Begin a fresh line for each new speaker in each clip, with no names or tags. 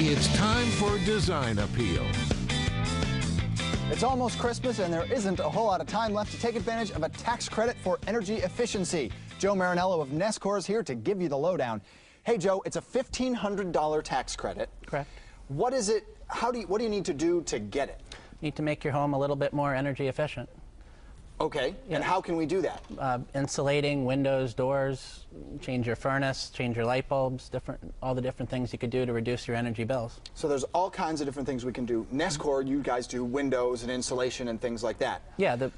It's time for Design Appeal.
It's almost Christmas and there isn't a whole lot of time left to take advantage of a tax credit for energy efficiency. Joe Marinello of Nescor is here to give you the lowdown. Hey Joe, it's a $1,500 tax credit.
Correct.
What is it? What do you need to do to get it?
You need to make your home a little bit more energy efficient.
Okay, yeah. And how can we do that?
Insulating, windows, doors, change your furnace, change your light bulbs, all the different things you could do to reduce your energy bills.
So there's all kinds of different things we can do. Nescor, you guys do windows and insulation and things like that.
Yeah, the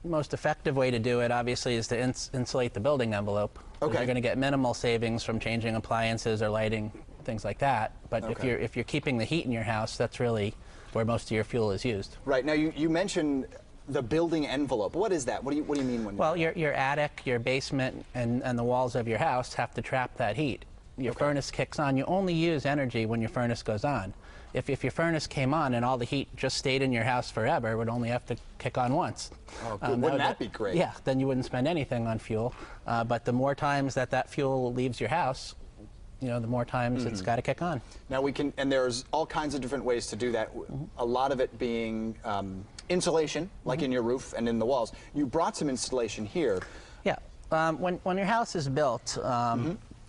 most effective way to do it, obviously, is to insulate the building envelope.
Okay.
You're going to get minimal savings from changing appliances or lighting, things like that. But
okay.
if you're keeping the heat in your house, that's really where most of your fuel is used.
Right. Now, you mentioned the building envelope. What is that? What do you mean when?
Well, your attic, your basement, and the walls of your house have to trap that heat. Your furnace kicks on. You only use energy when your furnace goes on. If your furnace came on and all the heat just stayed in your house forever, it would only have to kick on once.
Oh, good. Wouldn't that be great?
Yeah, then you wouldn't spend anything on fuel. But the more times that fuel leaves your house, the more times it's got to kick on.
Now and there's all kinds of different ways to do that. A lot of it being insulation, like in your roof and in the walls. You brought some insulation here.
Yeah, when your house is built,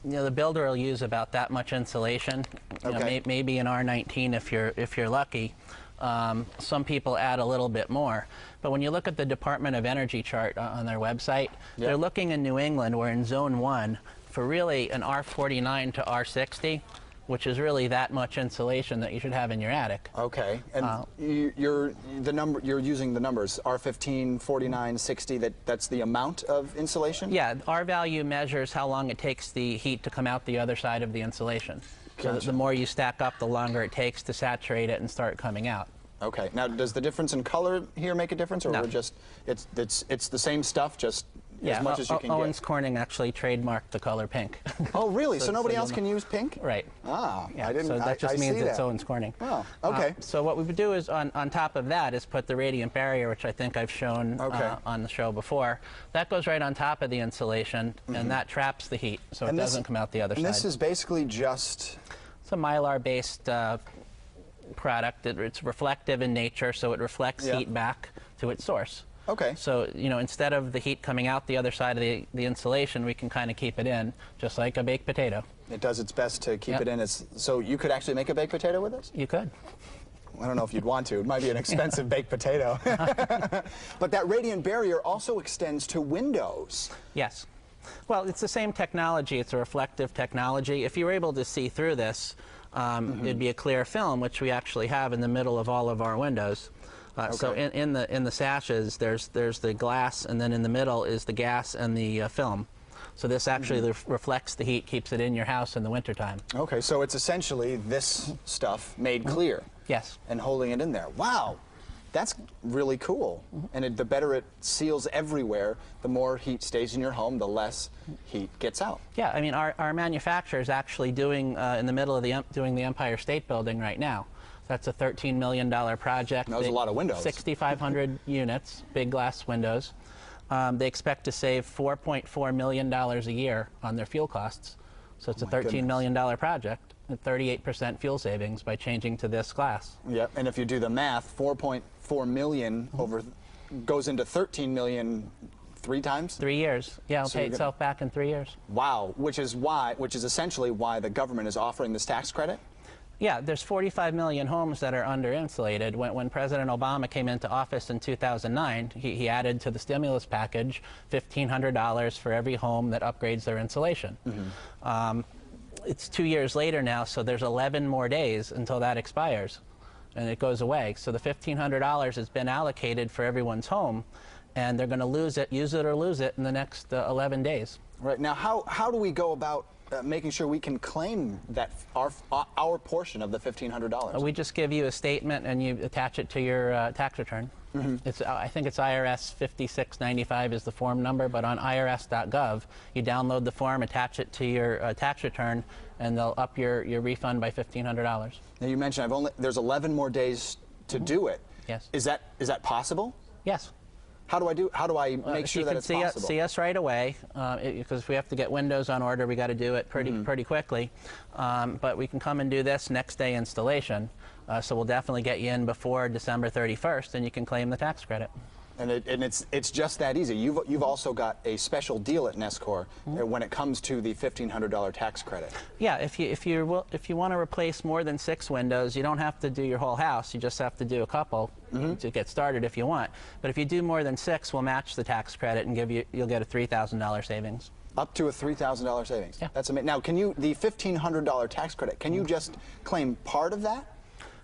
the builder will use about that much insulation. Maybe an R19 if you're lucky. Some people add a little bit more. But when you look at the Department of Energy chart on their website, they're looking in New England, we're in Zone 1, for really an R49 to R60, which is really that much insulation that you should have in your attic.
Okay, and you're using the numbers R15, 49, 60. That's the amount of insulation.
Yeah, R value measures how long it takes the heat to come out the other side of the insulation.
Gotcha.
So the more you stack up, the longer it takes to saturate it and start coming out.
Okay. Now, does the difference in color here make a difference, or
no.
it's the same stuff, just as much as you can
Owens
get?
Corning actually trademarked the color pink.
Oh, really? so nobody else can use pink?
Right.
Ah,
yeah,
I didn't.
So that just means it's Owens Corning.
Oh, okay.
So what we would do is on top of that is put the radiant barrier, which I think I've shown on the show before. That goes right on top of the insulation, and that traps the heat, so it doesn't come out the other side.
And this is basically just...
It's a Mylar-based product. It's reflective in nature, so it reflects heat back to its source.
Okay.
So, instead of the heat coming out the other side of the insulation, we can kind of keep it in, just like a baked potato.
It does its best to keep it in. So you could actually make a baked potato with this?
You could.
I don't know if you'd want to. It might be an expensive baked potato. But that radiant barrier also extends to windows.
Yes. Well, it's the same technology. It's a reflective technology. If you were able to see through this, it'd be a clear film, which we actually have in the middle of all of our windows. So in the sashes, there's the glass, and then in the middle is the gas and the film. So this actually reflects the heat, keeps it in your house in the wintertime. Okay,
so it's essentially this stuff made clear.
Yes.
And holding it in there. Wow. That's really cool. And the better it seals everywhere, the more heat stays in your home, the less heat gets out.
Yeah, I mean, our manufacturer is actually doing, in the middle of doing the Empire State Building right now. That's a $13 million project.
That was a lot of windows.
6,500 units, big glass windows. They expect to save $4.4 million a year on their fuel costs. So it's a $13 million project, and 38% fuel savings by changing to this glass.
Yep, and if you do the math, 4.4 million goes into 13 million 3 times?
3 years. Yeah, it'll pay itself back in 3 years.
Wow, which is essentially why the government is offering this tax credit?
Yeah, there's 45 million homes that are under-insulated. When President Obama came into office in 2009, he added to the stimulus package $1,500 for every home that upgrades their insulation. It's 2 years later now, so there's 11 more days until that expires, and it goes away. So the $1,500 has been allocated for everyone's home, and they're going to use it or lose it in the next 11 days.
Right. Now, how do we go about making sure we can claim that our portion of the $1,500?
We just give you a statement and you attach it to your tax return. I think it's IRS 5695 is the form number, but on irs.gov you download the form, attach it to your tax return, and they'll up your refund by $1,500. Now
you mentioned there's 11 more days to do it.
Yes.
Is that possible?
Yes.
How do I make sure that it's possible?
See us right away, because if we have to get windows on order, we got to do it pretty quickly. But we can come and do this next day installation. So we'll definitely get you in before December 31st, and you can claim the tax credit.
And it's just that easy. You've also got a special deal at Nescor when it comes to the $1,500 tax credit.
Yeah, if you want to replace more than 6 windows, you don't have to do your whole house. You just have to do a couple to get started if you want. But if you do more than 6, we'll match the tax credit and you'll get a $3,000 savings.
Up to a $3,000 savings.
Yeah.
That's amazing. Now, the $1,500 tax credit, can you just claim part of that?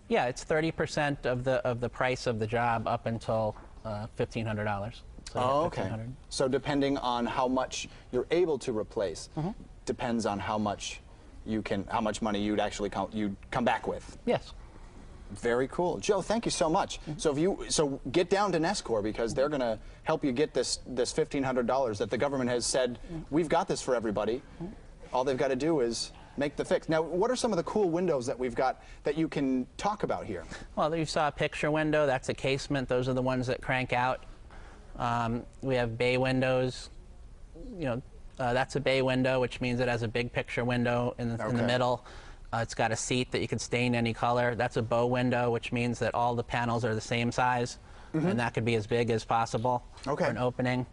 Yeah, it's 30% of the price of the job up until $1,500. So
oh, okay. So depending on how much you're able to replace, depends on how much money you'd actually come back with.
Yes.
Very cool. Joe, thank you so much. So get down to Nescor, because they're going to help you get this $1,500 that the government has said, we've got this for everybody. All they've got to do is make the fix. Now, what are some of the cool windows that we've got that you can talk about here? Well,
you saw a picture window. That's a casement. Those are the ones that crank out. We have bay windows. That's a bay window, which means it has a big picture window in the middle. It's got a seat that you can stain any color. That's a bow window, which means that all the panels are the same size, and that could be as big as possible for an opening.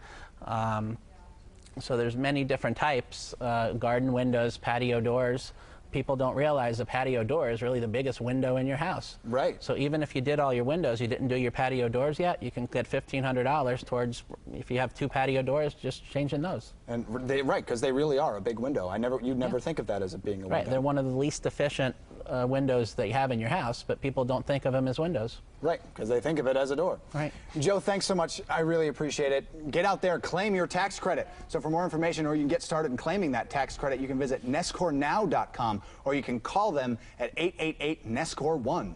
So there's many different types, garden windows, patio doors. People don't realize the patio door is really the biggest window in your house.
Right.
So even if you did all your windows, you didn't do your patio doors yet, you can get $1,500 towards, if you have 2 patio doors, just changing those.
And because they really are a big window. You'd never think of that as being a window.
Right, they're one of the least efficient windows that you have in your house, but people don't think of them as windows.
Right, because they think of it as a door.
Right.
Joe, thanks so much. I really appreciate it. Get out there, claim your tax credit. So for more information, or you can get started in claiming that tax credit, you can visit nescornow.com, or you can call them at 888-NESCOR-1.